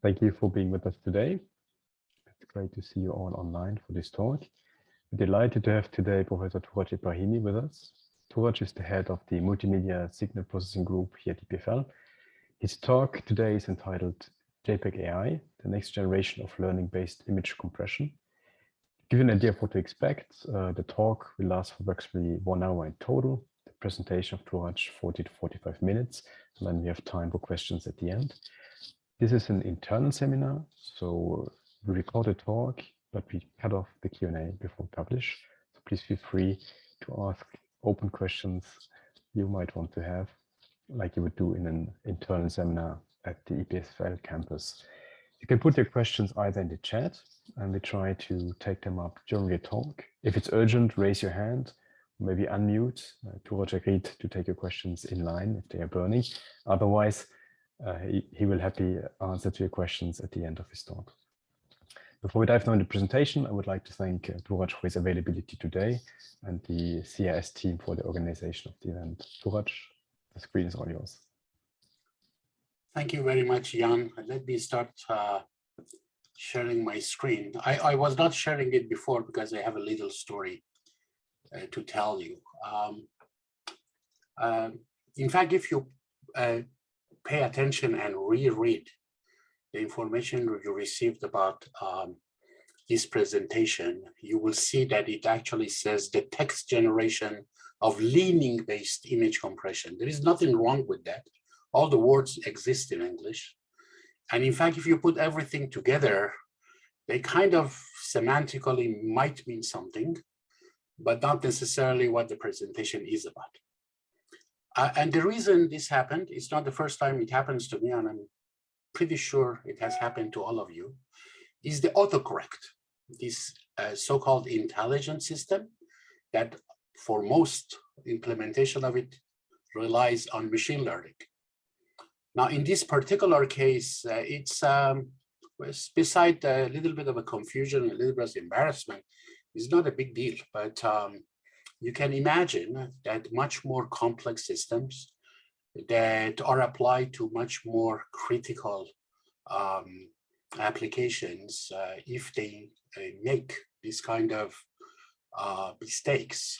Thank you for being with us today. It's great to see you all online for this talk. We're delighted to have today Professor Touradj Ebrahimi with us. Touradj is the head of the Multimedia Signal Processing Group here at EPFL. His talk today is entitled JPEG AI, the next generation of learning-based image compression. To give you an idea of what to expect, the talk will last for approximately 1 hour in total. The presentation of Touradj 40 to 45 minutes, and then we have time for questions at the end. This is an internal seminar, so we record a talk, but we cut off the Q&A before we publish. So please feel free to ask open questions you might want to have, like you would do in an internal seminar at the EPFL campus. You can put your questions either in the chat, and we try to take them up during your talk. If it's urgent, raise your hand, maybe unmute. Touradj agreed to take your questions in line if they are burning. Otherwise, he will happily answer to your questions at the end of his talk. Before we dive into the presentation, I would like to thank Touradj for his availability today and the CIS team for the organization of the event. Touradj, the screen is all yours. Thank you very much, Jan. Let me start sharing my screen. I was not sharing it before because I have a little story to tell you. In fact, if you pay attention and reread the information you received about this presentation, you will see that it actually says the text generation of learning-based image compression. There is nothing wrong with that. All the words exist in English. And in fact, if you put everything together, they kind of semantically might mean something, but not necessarily what the presentation is about. And the reason this happened, it's not the first time it happens to me, and I'm pretty sure it has happened to all of you, is the autocorrect, this so-called intelligent system that for most implementation of it relies on machine learning. Now, in this particular case, it's beside a little bit of a confusion, a little bit of embarrassment, it's not a big deal, but you can imagine that much more complex systems that are applied to much more critical applications, if they make this kind of mistakes,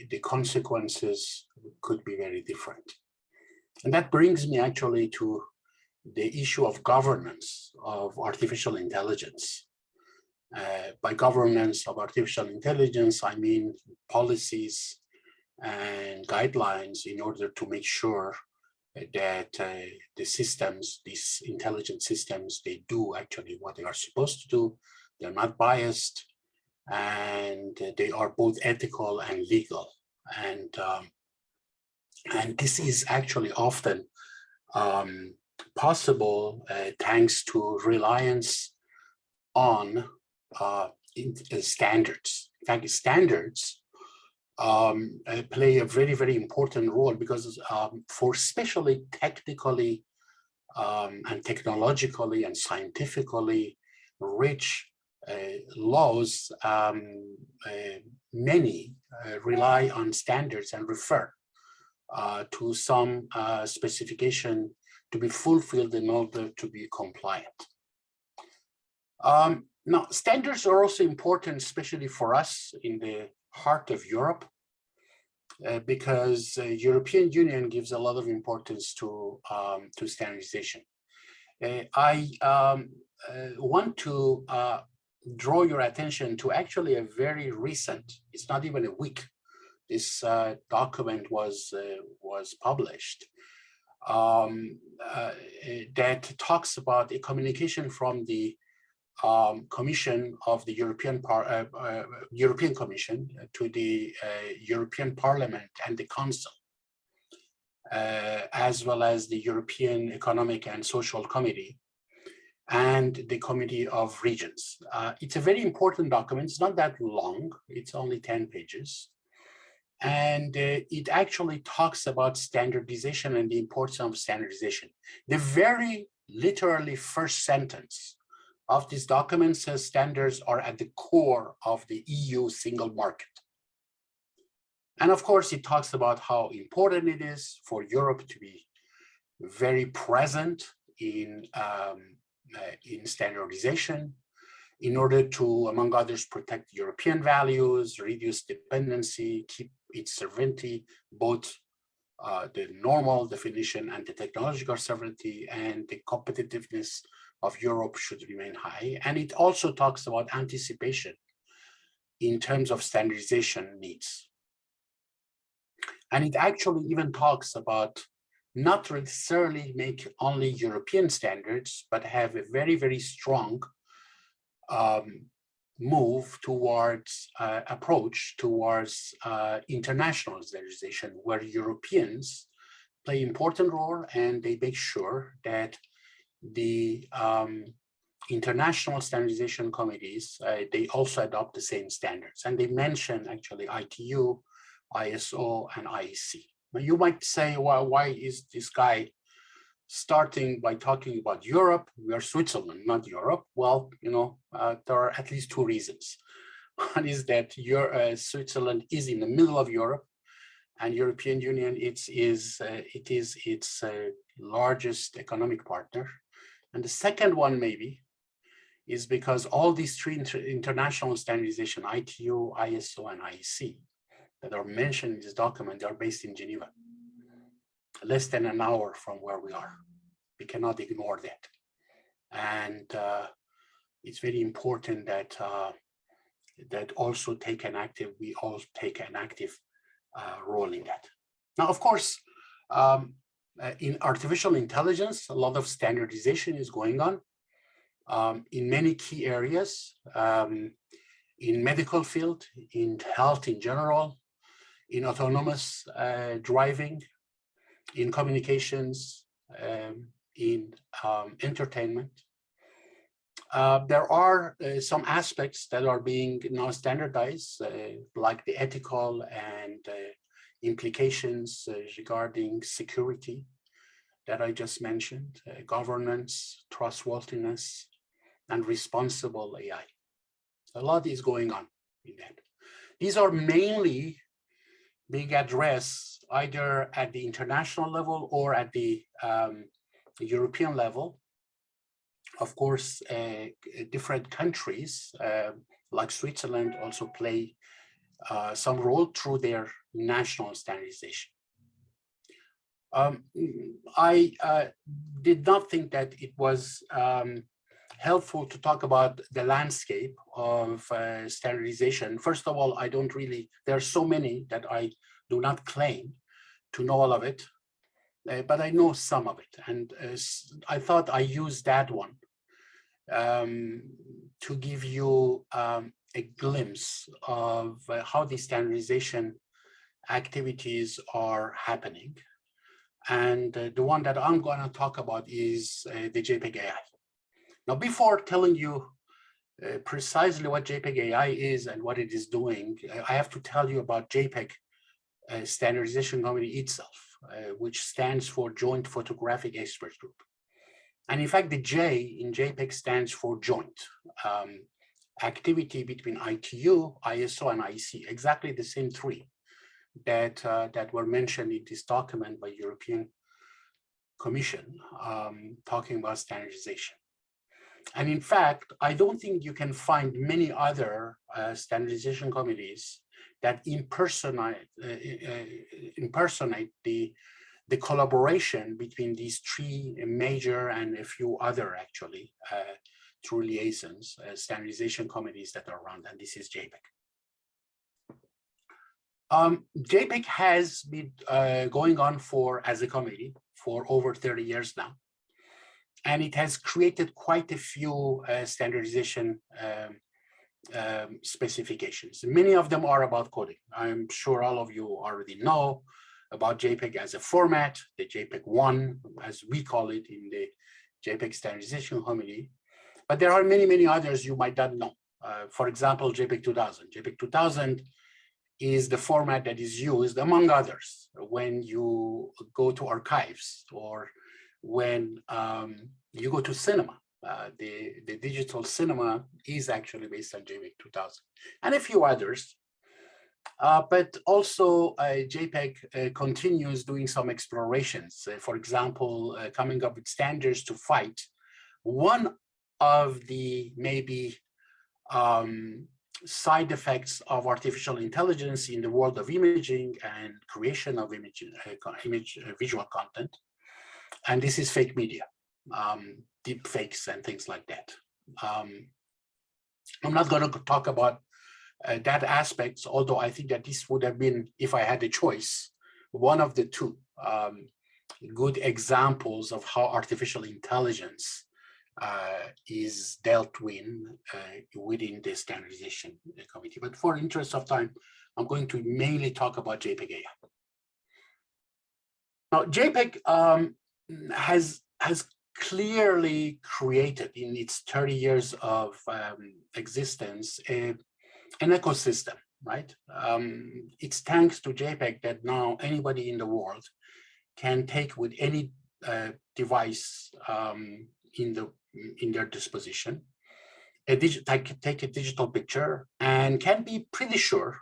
the consequences could be very different. And that brings me actually to the issue of governance of artificial intelligence. By governance of artificial intelligence, I mean policies and guidelines in order to make sure that the systems, these intelligent systems, they do actually what they are supposed to do. They're not biased, and they are both ethical and legal. And this is actually often possible thanks to reliance on standards. In fact, standards play a very, very important role because for especially technically and technologically and scientifically rich laws, many rely on standards and refer to some specification to be fulfilled in order to be compliant. Now, standards are also important, especially for us in the heart of Europe, because the European Union gives a lot of importance to standardization. I want to draw your attention to actually a very recent, it's not even a week, this document was published that talks about a communication from the Commission of the European Commission to the European Parliament and the Council, as well as the European Economic and Social Committee and the Committee of Regions. It's a very important document. It's not that long. It's only 10 pages. And it actually talks about standardization and the importance of standardization. The very literally first sentence of this document says standards are at the core of the EU single market. And of course, it talks about how important it is for Europe to be very present in in standardization in order to, among others, protect European values, reduce dependency, keep its sovereignty, both the normal definition and the technological sovereignty, and the competitiveness of Europe should remain high. And it also talks about anticipation in terms of standardization needs. And it actually even talks about not necessarily make only European standards, but have a very, very strong move towards approach towards international standardization, where Europeans play an important role, and they make sure that the international standardization committees, they also adopt the same standards. And they mention actually ITU, ISO, and IEC. Now you might say, well, why is this guy starting by talking about Europe? We are Switzerland, not Europe. Well, you know, there are at least two reasons. One is that Switzerland is in the middle of Europe, and European Union it is its largest economic partner. And the second one maybe is because all these three international standardization, ITU, ISO, and IEC, that are mentioned in this document, they are based in Geneva, less than an hour from where we are. We cannot ignore that. And it's very important that that also take an active, we all take an active role in that. Now, of course, in artificial intelligence, a lot of standardization is going on in many key areas, in medical field, in health in general, in autonomous driving, in communications, in entertainment. There are some aspects that are being now standardized, like the ethical and implications regarding security that I just mentioned, governance, trustworthiness, and responsible AI. A lot is going on in that. These are mainly being addressed either at the international level or at the European level. Of course, different countries like Switzerland also play some role through their national standardization. I did not think that it was helpful to talk about the landscape of standardization. First of all, I don't really, there are so many that I do not claim to know all of it, but I know some of it. And I thought I used that one to give you a glimpse of how the standardization activities are happening. And the one that I'm going to talk about is the JPEG AI. Now, before telling you precisely what JPEG AI is and what it is doing, I have to tell you about JPEG Standardization Committee itself, which stands for Joint Photographic Experts Group. And in fact, the J in JPEG stands for joint activity between ITU, ISO, and IEC, exactly the same three that, that were mentioned in this document by European Commission talking about standardization. And in fact, I don't think you can find many other standardization committees that impersonate the collaboration between these three major and a few other actually through liaisons, standardization committees that are around, and this is JPEG. JPEG has been going on as a committee for over 30 years now. And it has created quite a few standardization specifications. Many of them are about coding. I'm sure all of you already know about JPEG as a format, the JPEG 1, as we call it in the JPEG Standardization Committee. But there are many, many others you might not know. For example, JPEG 2000. JPEG 2000 is the format that is used, among others, when you go to archives or when you go to cinema. The digital cinema is actually based on JPEG 2000 and a few others. But also JPEG continues doing some explorations. For example, coming up with standards to fight one of the maybe side effects of artificial intelligence in the world of imaging and creation of visual content. And this is fake media, deep fakes and things like that. I'm not going to talk about that aspects, although I think that this would have been, if I had a choice, one of the two good examples of how artificial intelligence is dealt with within the standardization committee. But for interest of time, I'm going to mainly talk about JPEG AI. Now, JPEG has clearly created in its 30 years of existence an ecosystem, right? It's thanks to JPEG that now anybody in the world can take with any device in their disposition, take a digital picture, and can be pretty sure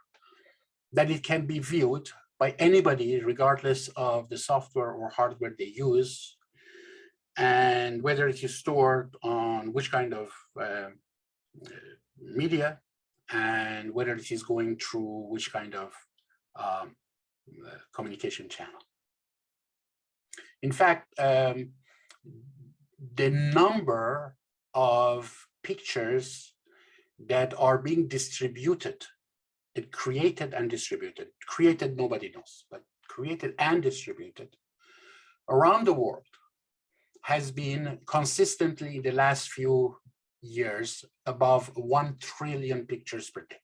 that it can be viewed by anybody, regardless of the software or hardware they use, and whether it is stored on which kind of media, and whether it is going through which kind of communication channel. In fact, the number of pictures that are being distributed, created and distributed, created nobody knows, but created and distributed around the world has been consistently in the last few years above 1 trillion pictures per day.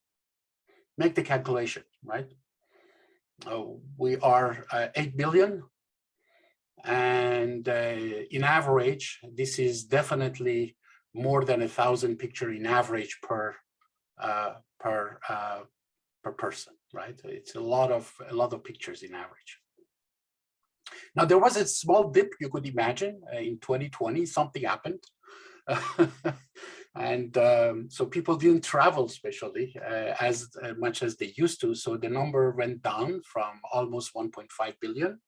Make the calculation, right? We are 8 billion. And in average, this is definitely more than 1,000 pictures in average per person, right? It's a lot of pictures in average. Now, there was a small dip, you could imagine, in 2020, something happened. And so people didn't travel, especially as much as they used to. So the number went down from almost 1.5 billion,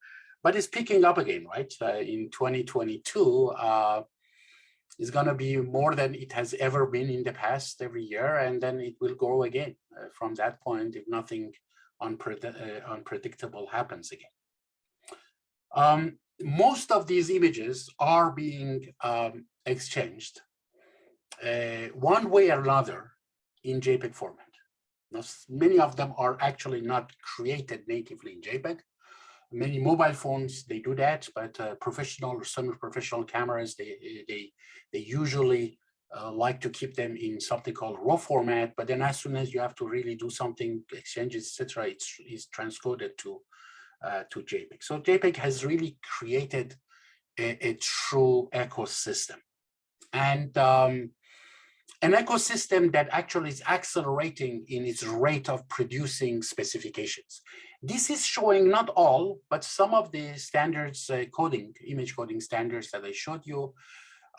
but it's picking up again, right? In 2022, it's going to be more than it has ever been in the past every year. And then it will grow again from that point if nothing unpredictable happens again. Most of these images are being exchanged one way or another in JPEG format. Now, many of them are actually not created natively in JPEG. Many mobile phones, they do that, but professional or semi-professional cameras, they usually like to keep them in something called RAW format. But then as soon as you have to really do something, exchanges, etc., it's transcoded to JPEG. So JPEG has really created a true ecosystem, and an ecosystem that actually is accelerating in its rate of producing specifications. This is showing not all, but some of the standards image coding standards that I showed you.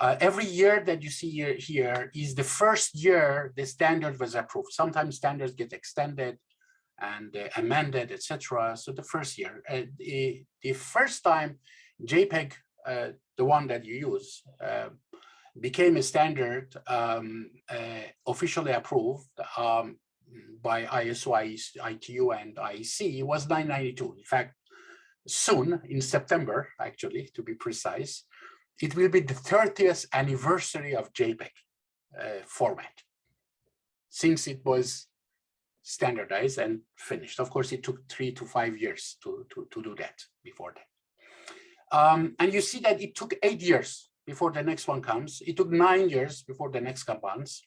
Every year that you see here is the first year the standard was approved. Sometimes standards get extended and amended, etc. So the first year, the first time JPEG, the one that you use, became a standard officially approved by ISO, ITU, and IEC was 1992. In fact, soon, in September, actually, to be precise, it will be the 30th anniversary of JPEG format, since it was standardized and finished. Of course, it took 3 to 5 years to do that before that. And you see that it took 8 years before the next one comes. It took 9 years before the next comes.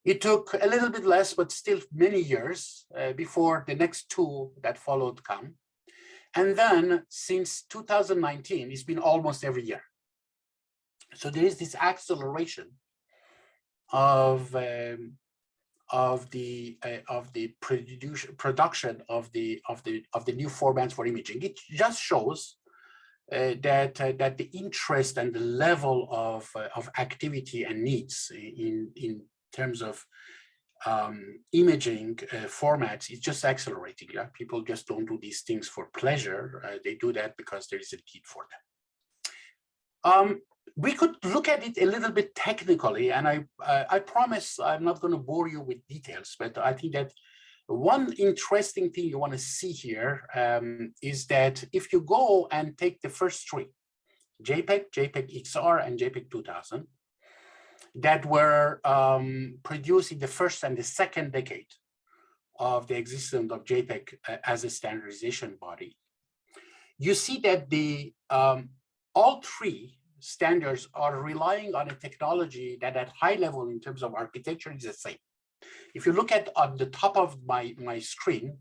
It took a little bit less, but still many years before the next two that followed come. And then since 2019, it's been almost every year. So there is this acceleration of the production of the new formats for imaging. It just shows that the interest and the level of activity and needs in terms of imaging formats is just accelerating. Yeah? People just don't do these things for pleasure. They do that because there is a need for them. We could look at it a little bit technically, and I promise I'm not going to bore you with details, but I think that one interesting thing you want to see here is that if you go and take the first three, JPEG, JPEG XR, and JPEG 2000, that were produced in the first and the second decade of the existence of JPEG as a standardization body, you see that the all three standards are relying on a technology that at high level in terms of architecture is the same. If you look at on the top of my screen,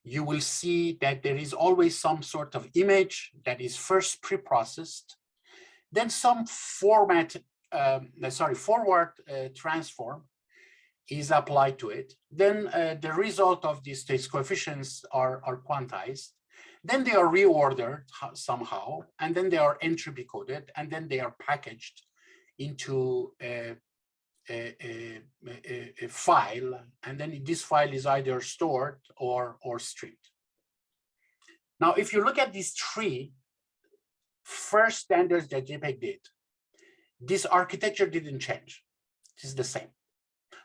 you will see that there is always some sort of image that is first pre-processed, then some forward transform is applied to it. Then the result of these coefficients are quantized. Then they are reordered somehow, and then they are entropy coded, and then they are packaged into a file, and then this file is either stored or streamed. Now, if you look at these three first standards that JPEG did, this architecture didn't change. It is the same.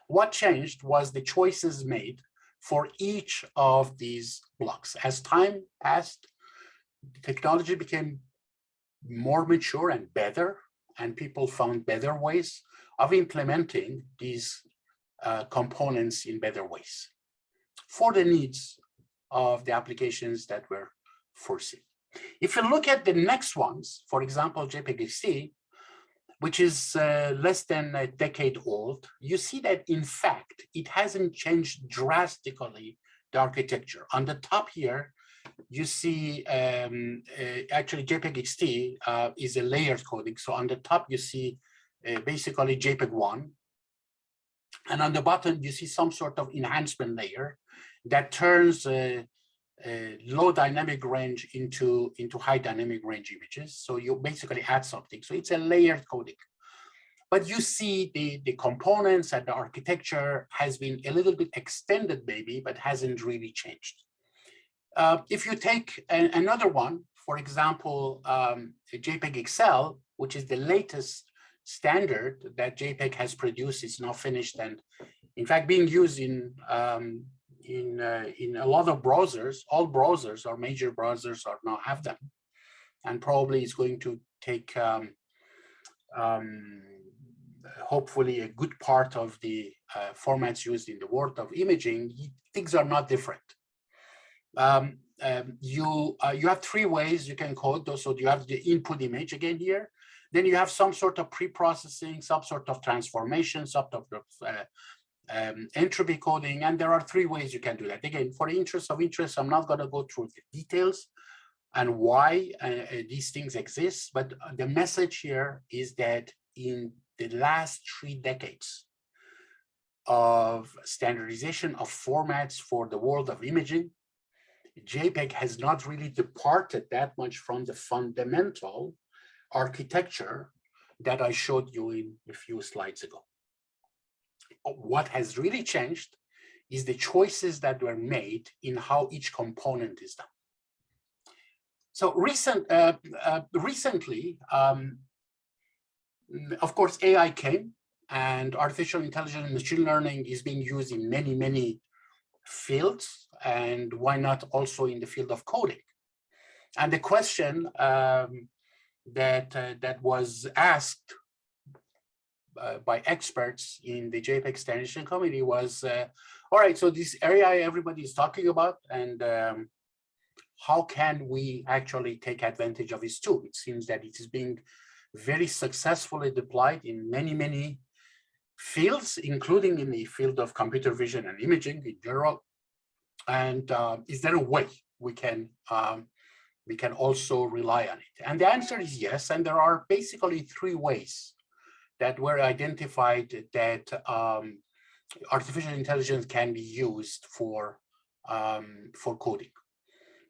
What changed was the choices made for each of these blocks. As time passed, the technology became more mature and better, and people found better ways of implementing these components in better ways for the needs of the applications that were foreseen. If you look at the next ones, for example, JPEG XC, which is less than a decade old, you see that in fact, it hasn't changed drastically the architecture. On the top here, you see actually JPEG XT is a layered coding. So on the top, you see basically JPEG 1. And on the bottom, you see some sort of enhancement layer that turns low dynamic range into high dynamic range images. So you basically add something. So it's a layered coding. But you see the components and the architecture has been a little bit extended maybe, but hasn't really changed. If you take another one, for example, JPEG Excel, which is the latest standard that JPEG has produced, is now finished and in fact being used in a lot of browsers. All browsers or major browsers are now have them, and probably it's going to take hopefully a good part of the formats used in the world of imaging. Things are not different. You have three ways you can code those. So you have the input image again here. Then you have some sort of pre-processing, some sort of transformation, some sort of entropy coding, and there are three ways you can do that. Again, for the interest of interest, I'm not going to go through the details and why these things exist, but the message here is that in the last 3 decades of standardization of formats for the world of imaging, JPEG has not really departed that much from the fundamental architecture that I showed you in a few slides ago. What has really changed is the choices that were made in how each component is done. So recently, of course, AI came, and artificial intelligence and machine learning is being used in many, many fields, and why not also in the field of coding? And the question that was asked by experts in the JPEG standardization committee was, all right, so this area everybody is talking about, and how can we actually take advantage of this tool? It seems that it is being very successfully deployed in many, many fields, including in the field of computer vision and imaging in general. And is there a way we can also rely on it? And the answer is yes. And there are basically 3 ways that were identified that artificial intelligence can be used for coding.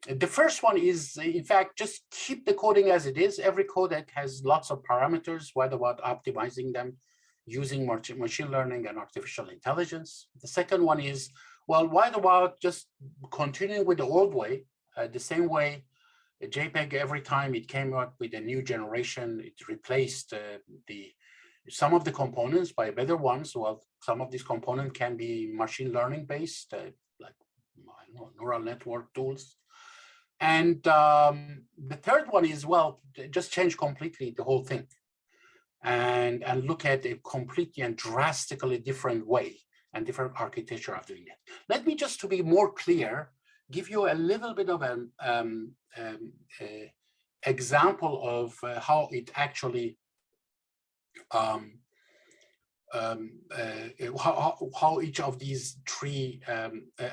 The first one is, in fact, just keep the coding as it is. Every codec has lots of parameters. What about optimizing them using machine learning and artificial intelligence? The second one is, well, what about just continuing with the old way, the same way JPEG, every time it came out with a new generation, it replaced some of the components by better ones. Well, some of these components can be machine learning based, like I don't know, neural network tools. And the third one is, well, just change completely the whole thing and look at a completely and drastically different way and different architecture of doing it. Let me, just to be more clear, give you a little bit of an example of how it actually how each of these three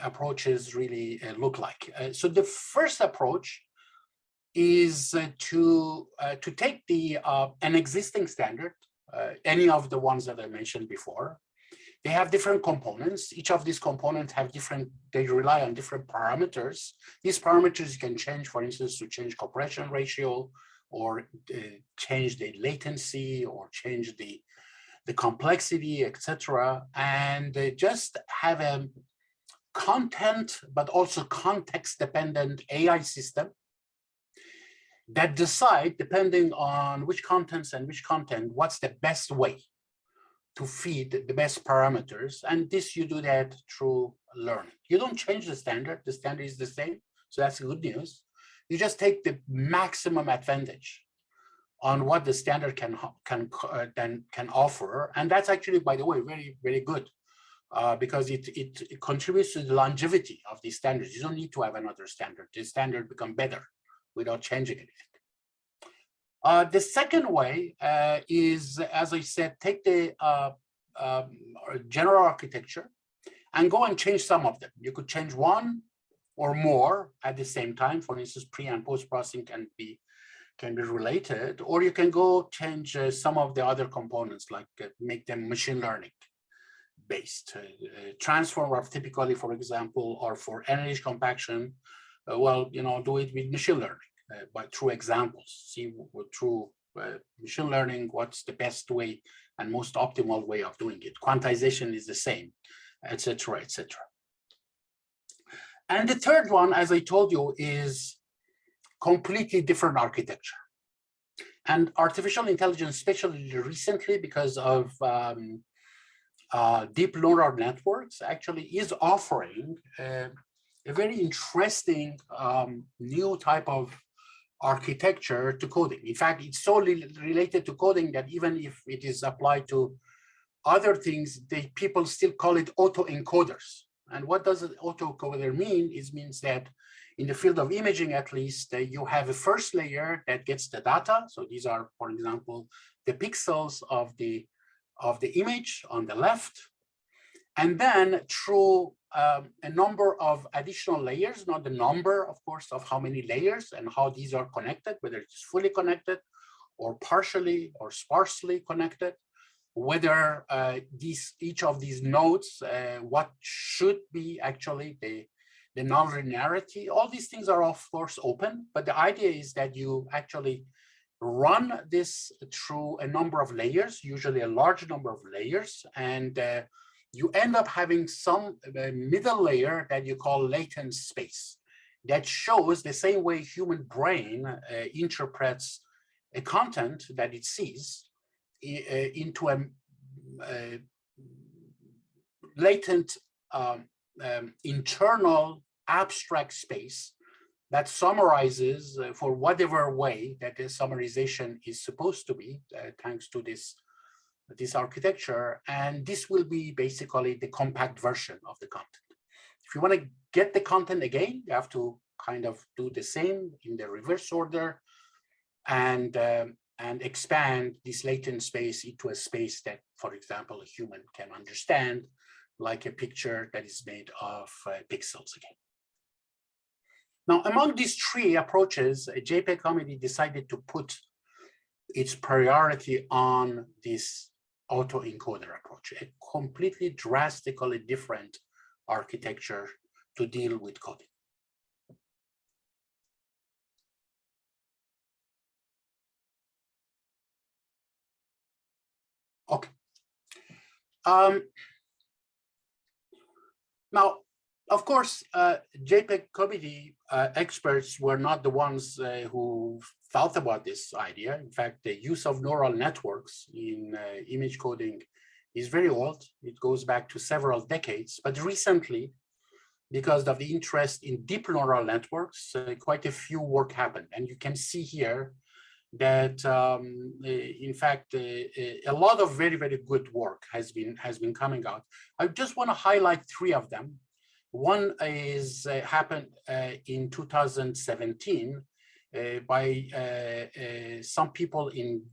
approaches really look like. So the first approach is to take an existing standard, any of the ones that I mentioned before. They have different components. Each of these components have they rely on different parameters. These parameters you can change, for instance, to change compression ratio, or change the latency, or change the complexity, etc. And they just have a content, but also context-dependent AI system that decide, depending on which contents and which content, what's the best way to feed the best parameters. And this, you do that through learning. You don't change the standard is the same. So that's good news. You just take the maximum advantage on what the standard can offer. And that's actually, by the way, very, very good, because it contributes to the longevity of these standards. You don't need to have another standard. The standard become better without changing anything. The second way is, as I said, take the general architecture and go and change some of them. You could change one or more at the same time. For instance, pre and post processing can be related, or you can go change some of the other components, like make them machine learning based. Transformer typically, for example, or for energy compaction, well, do it with machine learning. But through examples, see through machine learning what's the best way and most optimal way of doing it. Quantization is the same, etc., etc. And the third one, as I told you, is completely different architecture. And artificial intelligence, especially recently, because of deep neural networks, actually is offering a very interesting new type of architecture to coding. In fact, it's so related to coding that even if it is applied to other things, people still call it autoencoders. And what does an autoencoder mean? It means that in the field of imaging, at least, you have a first layer that gets the data. So these are, for example, the pixels of the image on the left. And then through a number of additional layers, not the number, of course, of how many layers and how these are connected, whether it's fully connected or partially or sparsely connected, whether each of these nodes, what should be actually the nonlinearity. All these things are, of course, open, but the idea is that you actually run this through a number of layers, usually a large number of layers, and you end up having some middle layer that you call latent space that shows the same way human brain interprets a content that it sees into a latent internal abstract space that summarizes for whatever way that the summarization is supposed to be, thanks to this architecture. And this will be basically the compact version of the content. If you want to get the content again, you have to kind of do the same in the reverse order and expand this latent space into a space that, for example, a human can understand, like a picture that is made of pixels again. Now, among these three approaches, a JPEG committee decided to put its priority on this autoencoder approach, a completely drastically different architecture to deal with coding. Okay. Now, of course, JPEG committee experts were not the ones who thought about this idea. In fact, the use of neural networks in image coding is very old. It goes back to several decades, but recently, because of the interest in deep neural networks, quite a few work happened. And you can see here that, in fact, a lot of very, very good work has been coming out. I just want to highlight three of them. One is happened in 2017 by some people in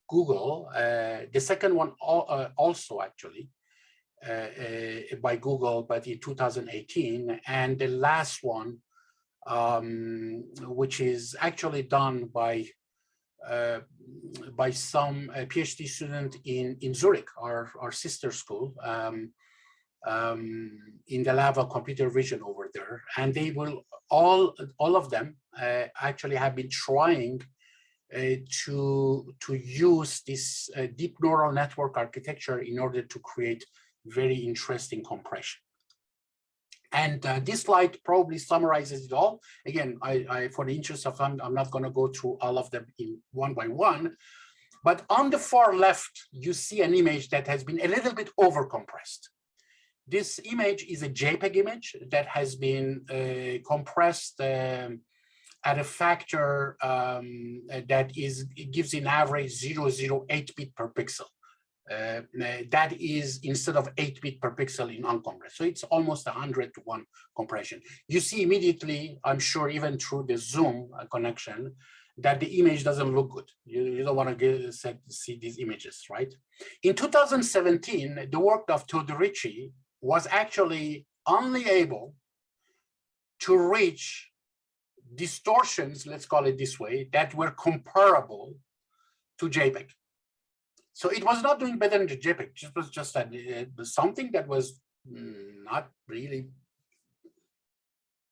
Google. The second one also actually by Google, but in 2018. And the last one, which is actually done by some PhD student in Zurich, our sister school, in the lab of computer vision over there. And they will, all of them actually have been trying to use this deep neural network architecture in order to create very interesting compression. And this slide probably summarizes it all. Again, I for the interest of time, I'm not going to go through all of them in one by one. But on the far left, you see an image that has been a little bit overcompressed. This image is a JPEG image that has been compressed at a factor that gives an average 0.08 bit per pixel. That is instead of 8 bit per pixel in uncompressed. So it's almost 100 to 1 compression. You see immediately, I'm sure even through the Zoom connection, that the image doesn't look good. You don't want to see these images, right? In 2017, the work of Touradj was actually only able to reach distortions, let's call it this way, that were comparable to JPEG. So it was not doing better than the JPEG. It was just that it was something that was not really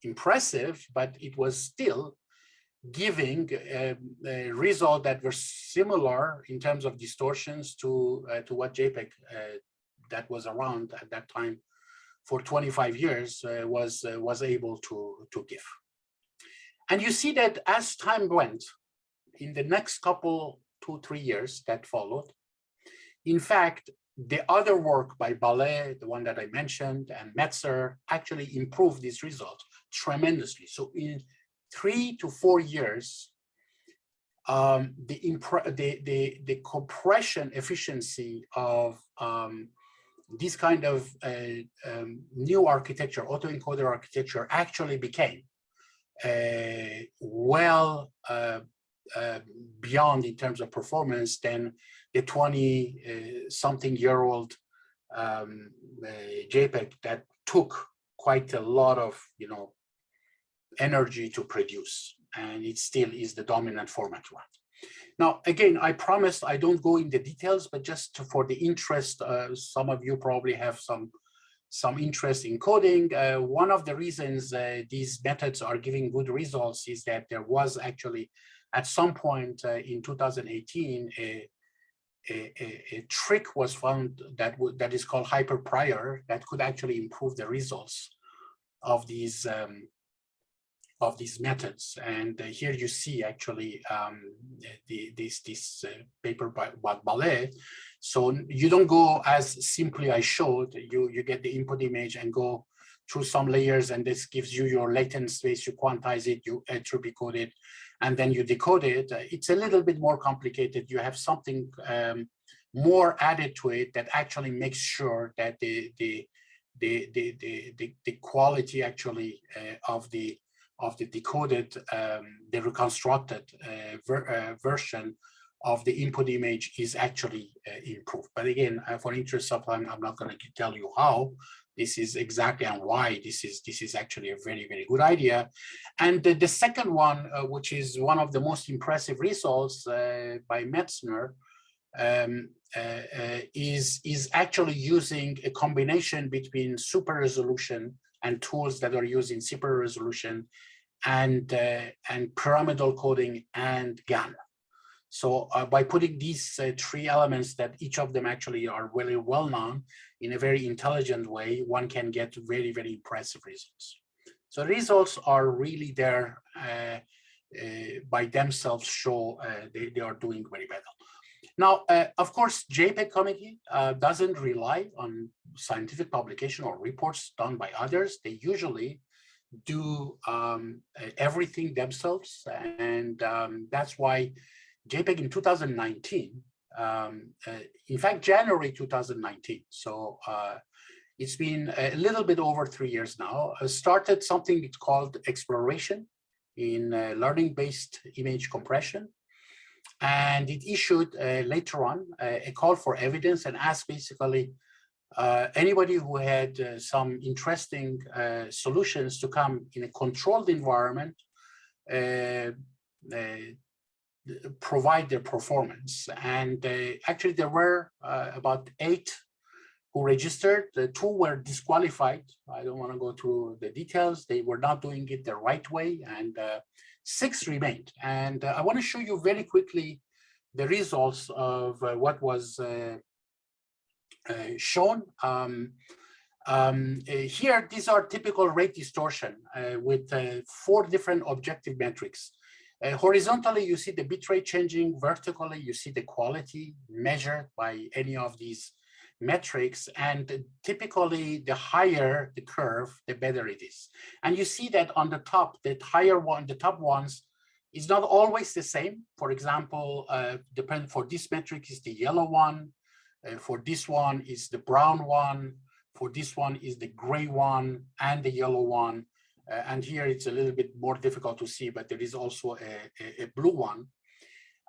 impressive, but it was still giving a result that were similar in terms of distortions to what JPEG that was around at that time for 25 years was able to give. And you see that as time went, in the next couple, 2-3 years that followed, in fact, the other work by Ballet, the one that I mentioned, and Metzer actually improved this result tremendously. So in 3 to 4 years, the compression efficiency of this kind of new architecture, autoencoder architecture, actually became well beyond in terms of performance than the 20-something-year-old JPEG that took quite a lot of energy to produce, and it still is the dominant format one. Now, again, I promised I don't go in the details, but just for the interest, some of you probably have some interest in coding. One of the reasons these methods are giving good results is that there was actually, at some point in 2018, a trick was found that is called hyperprior that could actually improve the results of these methods. And here you see actually this paper by Ballet. So you don't go as simply I showed. You get the input image and go through some layers, and this gives you your latent space. You quantize it, you entropy code it, and then you decode it. It's a little bit more complicated. You have something more added to it that actually makes sure that the quality actually of the decoded, the reconstructed version of the input image is actually improved. But again, for interest of time, I'm not going to tell you how. This is exactly and why this is actually a very, very good idea. And the second one, which is one of the most impressive results by Metzner, is actually using a combination between super resolution and tools that are used in super resolution and pyramidal coding and GAN. So by putting these three elements that each of them actually are really well known in a very intelligent way, one can get very, very impressive results. So results are really there by themselves, show they are doing very well. Now, of course, JPEG committee doesn't rely on scientific publication or reports done by others. They usually do everything themselves. And that's why JPEG in 2019, in fact, January 2019, so it's been a little bit over 3 years now, started something it's called exploration in learning-based image compression. And it issued later on a call for evidence and asked basically anybody who had some interesting solutions to come in a controlled environment, provide their performance. And actually there were about 8 who registered. 2 were disqualified. I don't want to go through the details. They were not doing it the right way, and 6 remained. And I want to show you very quickly the results of what was shown. Here, these are typical rate distortion with 4 different objective metrics. Horizontally, you see the bitrate changing. Vertically, you see the quality measured by any of these metrics. And typically, the higher the curve, the better it is. And you see that on the top, the higher one, the top ones, is not always the same. For example, for this metric is the yellow one. For this one is the brown one. For this one is the gray one and the yellow one. And here it's a little bit more difficult to see, but there is also a blue one.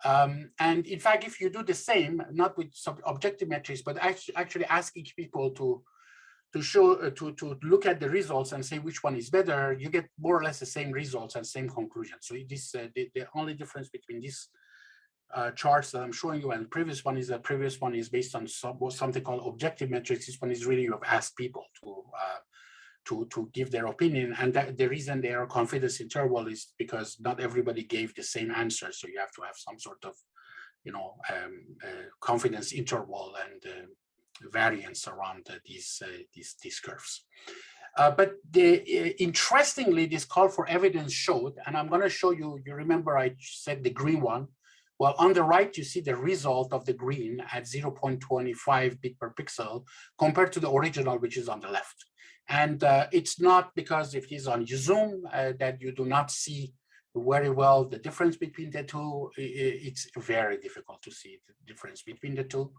And in fact, if you do the same, not with some objective metrics, but actually asking people to look at the results and say which one is better, you get more or less the same results and same conclusion. So this the only difference between these charts that I'm showing you and the previous one is that previous one is based on something called objective metrics. This one is really you have asked people to give their opinion, and the reason they are confidence interval is because not everybody gave the same answer. So you have to have some sort of, confidence interval and variance around these curves. But interestingly, this call for evidence showed, and I'm going to show you. You remember I said the green one. Well, on the right, you see the result of the green at 0.25 bit per pixel compared to the original, which is on the left. And it's not because if it is on zoom that you do not see very well the difference between the two. It's very difficult to see the difference between the two.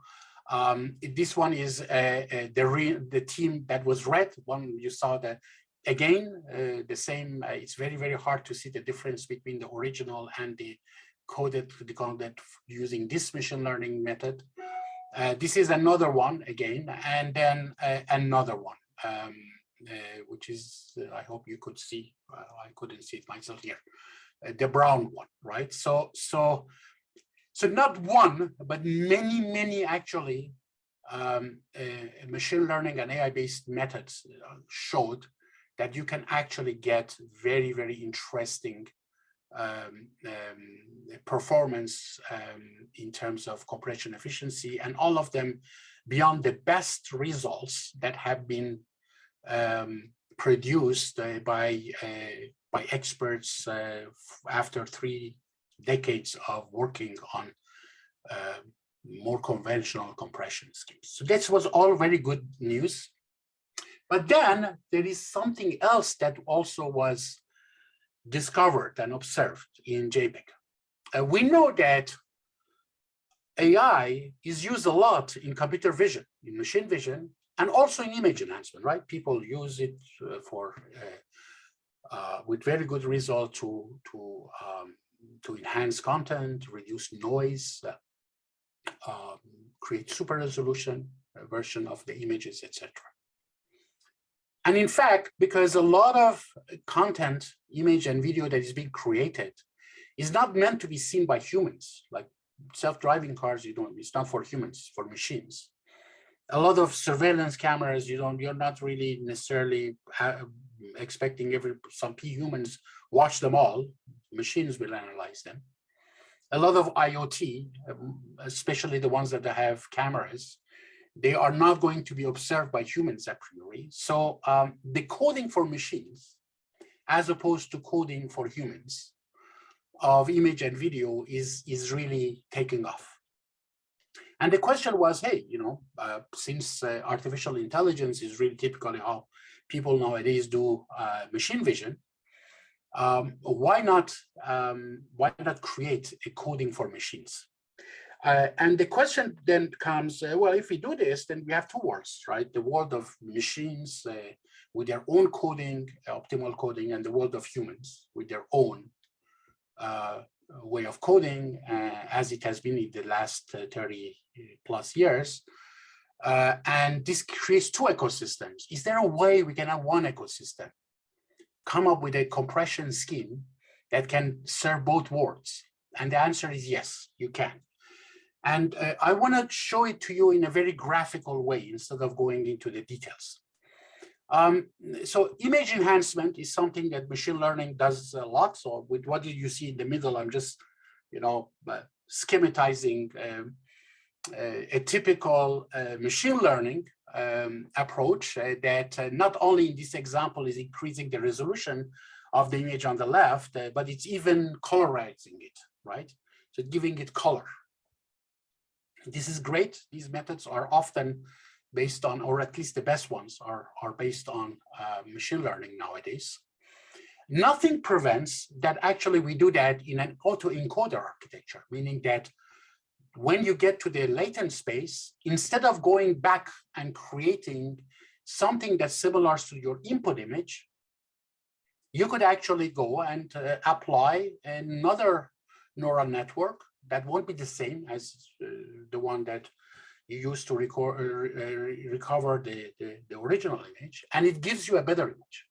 This one is the team that was red. One you saw that again, the same. It's very, very hard to see the difference between the original and the coded using this machine learning method. This is another one again, and then another one. Which is, I hope you could see, I couldn't see it myself here, the brown one, right? So not one, but many actually machine learning and AI-based methods showed that you can actually get very, very interesting performance in terms of compression efficiency, and all of them beyond the best results that have been produced by experts after 3 decades of working on more conventional compression schemes. So this was all very good news. But then there is something else that also was discovered and observed in JPEG. We know that AI is used a lot in computer vision, in machine vision, and also in image enhancement, right? People use it with very good result to enhance content, reduce noise, create super resolution version of the images, etc. And in fact, because a lot of content, image and video that is being created is not meant to be seen by humans, like self-driving cars, it's not for humans, it's for machines. A lot of surveillance cameras, you're not really necessarily expecting some humans watch them all. Machines will analyze them. A lot of IoT, especially the ones that have cameras, they are not going to be observed by humans a priori. So the coding for machines as opposed to coding for humans of image and video is really taking off. And the question was, hey, since artificial intelligence is really typically how people nowadays do machine vision, why not create a coding for machines? And the question then comes, well, if we do this, then we have two worlds, right? The world of machines with their own coding, optimal coding, and the world of humans with their own way of coding, as it has been in the last 30 plus years. And this creates two ecosystems. Is there a way we can have one ecosystem, come up with a compression scheme that can serve both worlds? And the answer is yes, you can. And I want to show it to you in a very graphical way instead of going into the details. So image enhancement is something that machine learning does a lot. So with what you see in the middle, I'm just, schematizing a typical machine learning approach that not only in this example is increasing the resolution of the image on the left, but it's even colorizing it, right? So giving it color. This is great. These methods are often based on, or at least the best ones are based on machine learning nowadays. Nothing prevents that actually we do that in an autoencoder architecture, meaning that when you get to the latent space, instead of going back and creating something that's similar to your input image, you could actually go and apply another neural network that won't be the same as the one that you use to recover the original image, and it gives you a better image.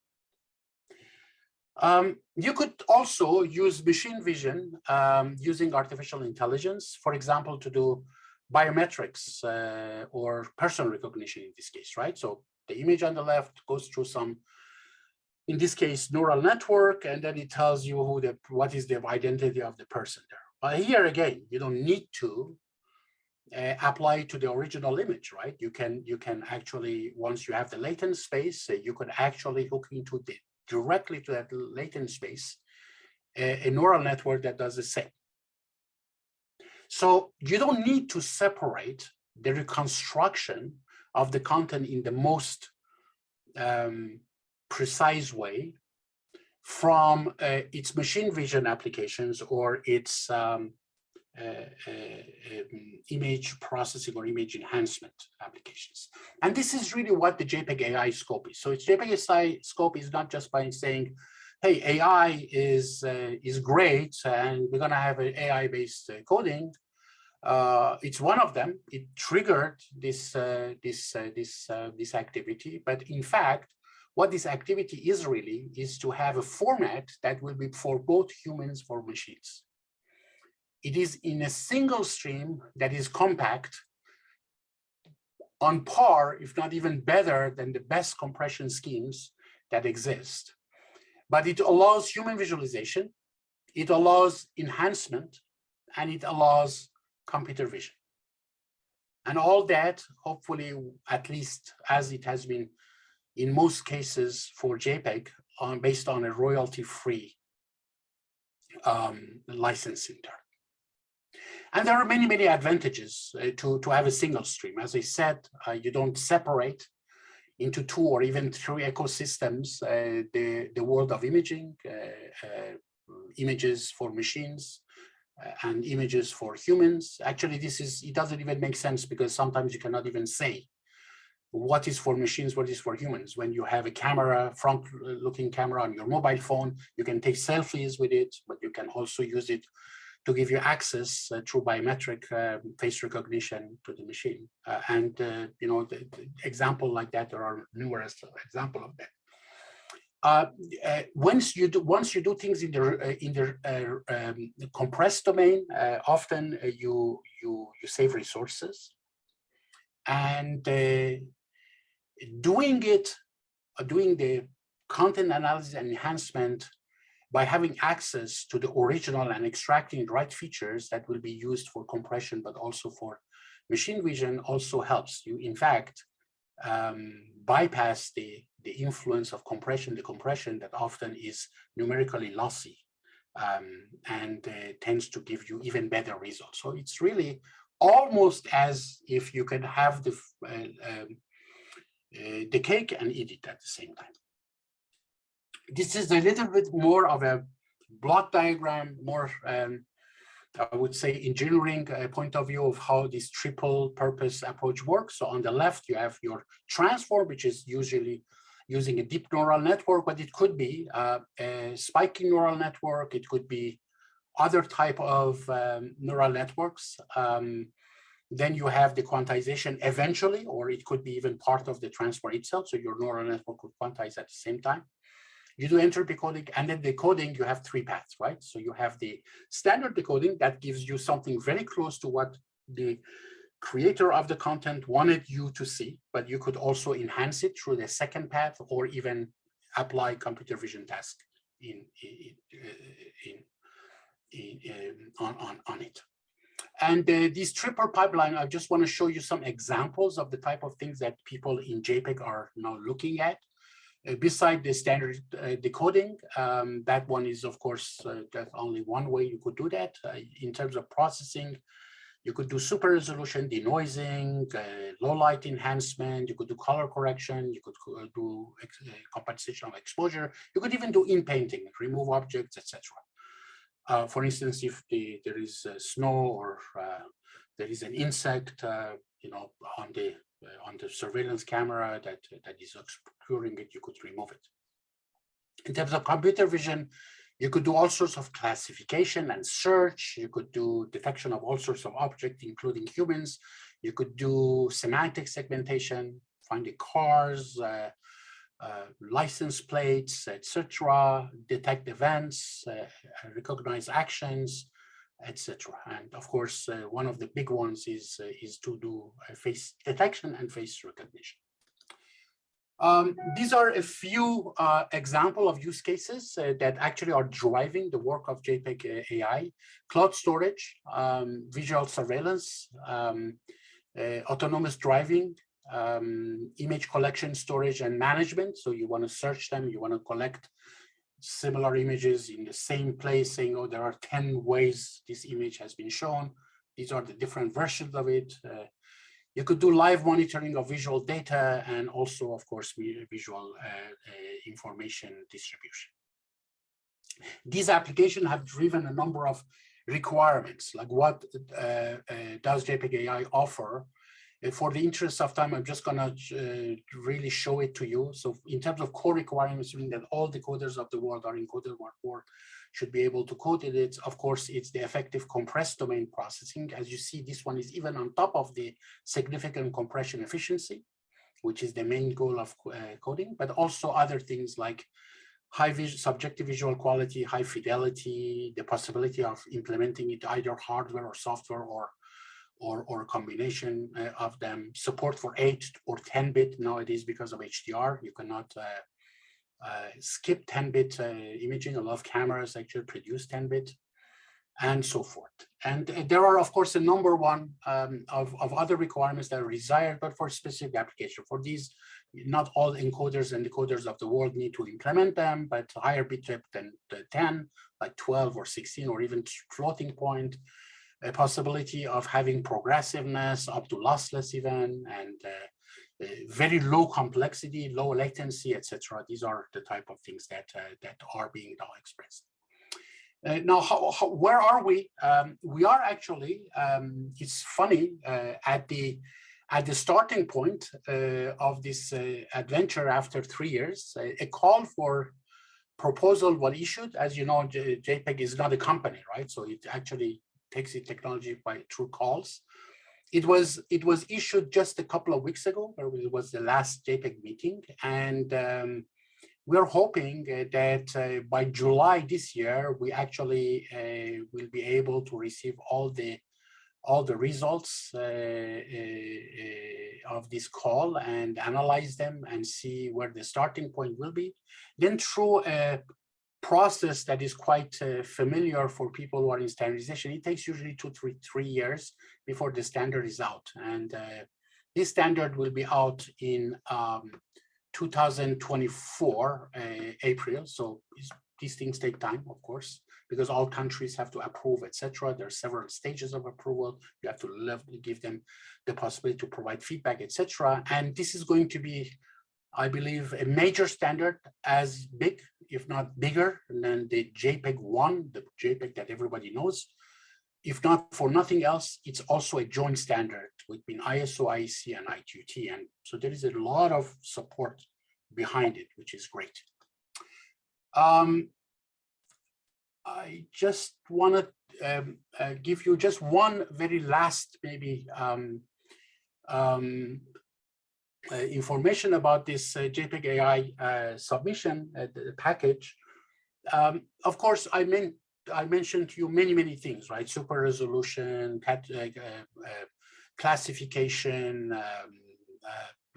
You could also use machine vision using artificial intelligence, for example, to do biometrics or person recognition in this case, right? So the image on the left goes through some, in this case, neural network, and then it tells you what is the identity of the person there. But here again, you don't need to apply to the original image, right? You can actually, once you have the latent space, you could actually hook into directly to that latent space a neural network that does the same. So you don't need to separate the reconstruction of the content in the most precise way from its machine vision applications or its image processing or image enhancement applications. And this is really what the JPEG AI Scope is. So it's JPEG AI Scope is not just by saying, hey, AI is great and we're going to have an AI-based coding. It's one of them. It triggered this activity, but in fact, what this activity is really is to have a format that will be for both humans or machines. It is in a single stream that is compact, on par, if not even better than the best compression schemes that exist. But it allows human visualization, it allows enhancement, and it allows computer vision. And all that, hopefully, at least as it has been in most cases for JPEG, based on a royalty-free licensing term. And there are many, many advantages to have a single stream. As I said, you don't separate into 2 or even 3 ecosystems, the world of imaging, images for machines, and images for humans. Actually, it doesn't even make sense because sometimes you cannot even say what is for machines, what is for humans. When you have a camera, front-looking camera on your mobile phone, you can take selfies with it, but you can also use it to give you access through biometric face recognition to the machine. The example like that, there are numerous examples of that. Once you do things in the compressed domain, often you save resources, and doing the content analysis and enhancement by having access to the original and extracting the right features that will be used for compression, but also for machine vision also helps you, in fact, bypass the the influence of compression, the compression that often is numerically lossy and tends to give you even better results. So it's really almost as if you can have the cake and eat it at the same time. This is a little bit more of a block diagram, more I would say engineering point of view of how this triple purpose approach works. So on the left, you have your transform, which is usually using a deep neural network, but it could be a spiking neural network. It could be other type of neural networks. Then you have the quantization eventually, or it could be even part of the transform itself. So your neural network could quantize at the same time. You do entropy coding, and then decoding, you have three paths, right? So you have the standard decoding that gives you something very close to what the creator of the content wanted you to see, but you could also enhance it through the second path or even apply computer vision task on it. And this triple pipeline, I just want to show you some examples of the type of things that people in JPEG are now looking at. Beside the standard decoding, that one is, of course, that's only one way you could do that. In terms of processing, you could do super resolution, denoising, low light enhancement, you could do color correction, you could do compensation of exposure, you could even do in-painting, remove objects, etc. For instance, if there is snow or there is an insect, you know, on the surveillance camera that is obscuring it, you could remove it. In terms of computer vision, you could do all sorts of classification and search. You could do detection of all sorts of objects, including humans. You could do semantic segmentation, find the cars, license plates, etc., detect events, recognize actions, etc. And of course, one of the big ones is to do face detection and face recognition. These are a few examples of use cases that actually are driving the work of JPEG AI: cloud storage, visual surveillance, autonomous driving, image collection, storage, and management. So you want to search them, you want to collect similar images in the same place, saying, oh, there are 10 ways this image has been shown. These are the different versions of it. You could do live monitoring of visual data and also, of course, visual information distribution. These applications have driven a number of requirements, like what does JPEG AI offer? For the interest of time, I'm just going to really show it to you. So in terms of core requirements, meaning that all decoders of the world are encoded or should be able to code it. Of course, it's the effective compressed domain processing. As you see, this one is even on top of the significant compression efficiency, which is the main goal of coding, but also other things like high subjective visual quality, high fidelity, the possibility of implementing it either hardware or software or a combination of them, support for 8 or 10-bit nowadays because of HDR. You cannot skip 10-bit imaging. A lot of cameras actually produce 10-bit and so forth. And there are, of course, a number of other requirements that are desired, but for specific application. For these, not all encoders and decoders of the world need to implement them, but higher bit rate than 10, like 12 or 16, or even floating point, a possibility of having progressiveness up to lossless even, and very low complexity, low latency, etc. These are the type of things that are being now expressed. Now, where are we? We are actually, it's funny, at the starting point of this adventure after 3 years. A call for proposal was issued. As you know, JPEG is not a company, right? So it actually takes its technology through calls. It was issued just a couple of weeks ago, where it was the last JPEG meeting, and we're hoping that by July this year, we actually will be able to receive all the results of this call and analyze them and see where the starting point will be. Then through a process that is quite familiar for people who are in standardization, it takes usually 2 to 3 years before the standard is out. And this standard will be out in 2024 April. So these things take time, of course, because all countries have to approve, etc. There are several stages of approval. You have to give them the possibility to provide feedback, etc. And this is going to be, I believe, a major standard, as big, if not bigger, than the JPEG 1, the JPEG that everybody knows. If not for nothing else, it's also a joint standard between ISO, IEC, and IQT. And so there is a lot of support behind it, which is great. I just want to give you just one very last, maybe, information about this JPEG AI submission, the package. Of course, I mentioned to you many things, right? Super resolution, classification,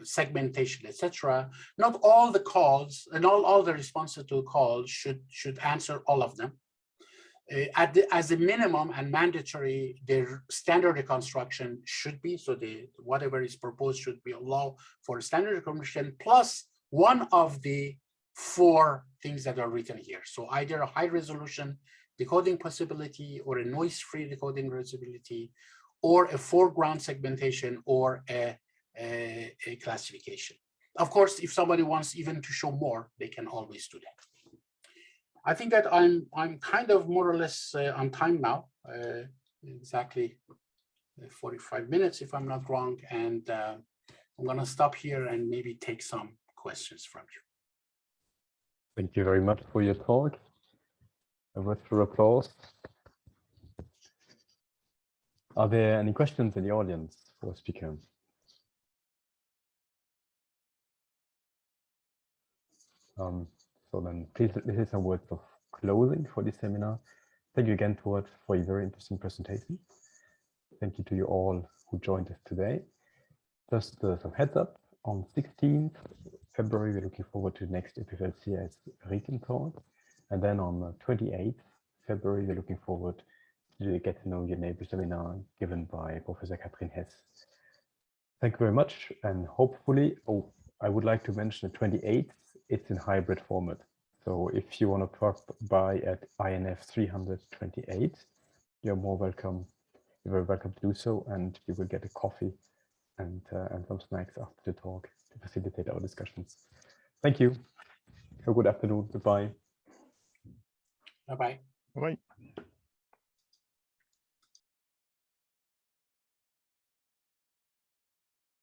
segmentation, etc. Not all the calls and all the responses to the calls should answer all of them. As a minimum and mandatory, their standard reconstruction should be, so whatever is proposed should be allowed for standard reconstruction plus one of the 4 things that are written here. So either a high resolution decoding possibility, or a noise-free decoding possibility, or a foreground segmentation, or a classification. Of course, if somebody wants even to show more, they can always do that. I think that I'm kind of more or less on time now, exactly 45 minutes, if I'm not wrong. And I'm going to stop here and maybe take some questions from you. Thank you very much for your talk. A virtual applause. Are there any questions in the audience for speaker? So then please, this is some words of closing for this seminar. Thank you again, Touradj, for a very interesting presentation. Thank you to you all who joined us today. Just some heads up, on 16th February, we're looking forward to the next EPFL CS written talk. And then on 28th February, we're looking forward to the Get to Know Your Neighbor seminar given by Professor Katrin Hess. Thank you very much. And hopefully, I would like to mention the 28th, it's in hybrid format. So if you want to drop by at INF 328, you're more welcome. You're very welcome to do so, and you will get a coffee and some snacks after the talk to facilitate our discussions. Thank you. Have a good afternoon. Goodbye. Bye-bye. Bye-bye.